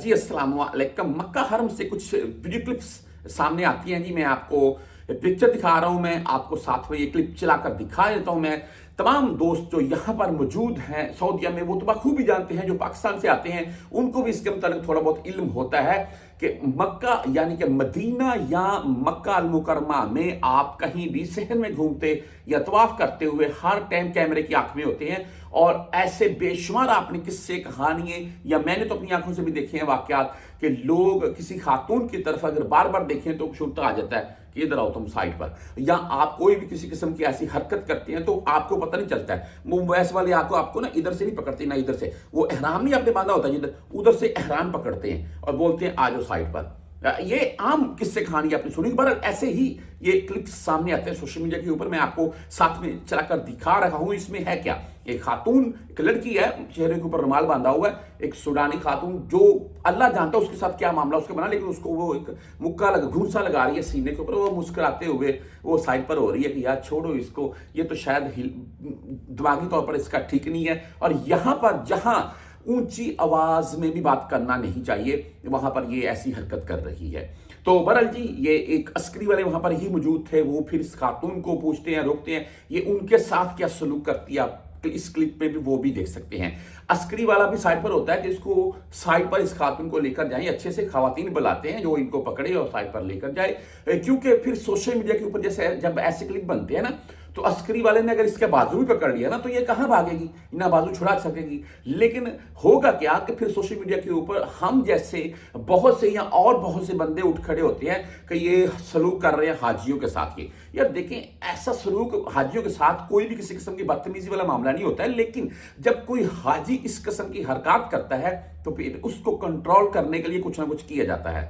जी अस्सलाम वालेकुम। मक्का हरम से कुछ वीडियो क्लिप्स सामने आती हैं जी। मैं आपको पिक्चर दिखा रहा हूं, मैं आपको साथ में ये क्लिप चलाकर दिखा देता हूं। मैं तमाम दोस्त जो यहाँ पर मौजूद हैं सऊदीया में, वो तो बखूबी जानते हैं, जो पाकिस्तान से आते हैं उनको भी इसके मतलब थोड़ा बहुत इल्म होता है कि मक्का यानी कि मदीना या मक्का अल मुकरमा में आप कहीं भी शहर में घूमते या तवाफ करते हुए हर टाइम कैमरे की आंख में होते हैं। और ऐसे बेशुमार आपने किस्से कहानियां या मैंने तो अपनी आंखों से भी देखे हैं वाकयात कि लोग किसी खातून की तरफ अगर बार बार देखें तो शुरू आ जाता है कि इधर आओ तुम साइड पर, या आप कोई भी किसी किस्म की ऐसी हरकत करते हैं तो आपको पता नहीं चलता है। वो वैसे वाले आपको ना इधर से नहीं पकड़ते ना इधर से, वो एहराम नहीं आपने बांधा होता जिधर, उधर से एहराम पकड़ते हैं और बोलते हैं आ जाओ साइड पर। ये आम किस्से कहानी आपने सुनी, पर ऐसे ही ये क्लिप्स सामने आते हैं सोशल मीडिया के ऊपर। मैं आपको साथ में चलाकर दिखा रहा हूं। इसमें है क्या, एक खातून, एक लड़की है, चेहरे के ऊपर रुमाल बांधा हुआ है, एक सुडानी खातून, जो अल्लाह जानता है उसके साथ क्या मामला उसके बना, लेकिन उसको वो एक मुक्का घूंसा लगा रही है सीने के ऊपर। वो मुस्कुराते हुए वो साइड पर हो रही है कि यार छोड़ो इसको, ये तो शायद दिमागी तौर पर इसका ठीक नहीं है। और यहां पर जहां ऊंची आवाज में भी बात करना नहीं चाहिए, वहां पर ये ऐसी हरकत कर रही है। तो बहरहाल जी, ये एक अस्करी वाले वहां पर ही मौजूद थे। वो फिर इस खातून को पूछते हैं, रोकते हैं, ये उनके साथ क्या सलूक करती है आप इस क्लिप में भी वो भी देख सकते हैं। अस्करी वाला भी साइड पर होता है कि इसको साइड पर इस खातून को लेकर जाए, अच्छे से खवातीन बुलाते हैं जो इनको पकड़े और साइड पर लेकर जाए, क्योंकि फिर सोशल मीडिया के ऊपर जैसे जब ऐसे क्लिप बनते हैं ना, तो अस्करी वाले ने अगर इसके बाजू भी पकड़ लिया ना तो ये कहां भागेगी, ना बाजू छुड़ा सकेगी। लेकिन होगा क्या कि फिर सोशल मीडिया के ऊपर हम जैसे बहुत से या और बहुत से बंदे उठ खड़े होते हैं कि ये सलूक कर रहे हैं हाजियों के साथ। ये यार देखें, ऐसा सलूक हाजियों के साथ कोई भी किसी किस्म की बदतमीजी वाला मामला नहीं होता है, लेकिन जब कोई हाजी इस किस्म की हरकत करता है तो फिर उसको कंट्रोल करने के लिए कुछ ना कुछ किया जाता है।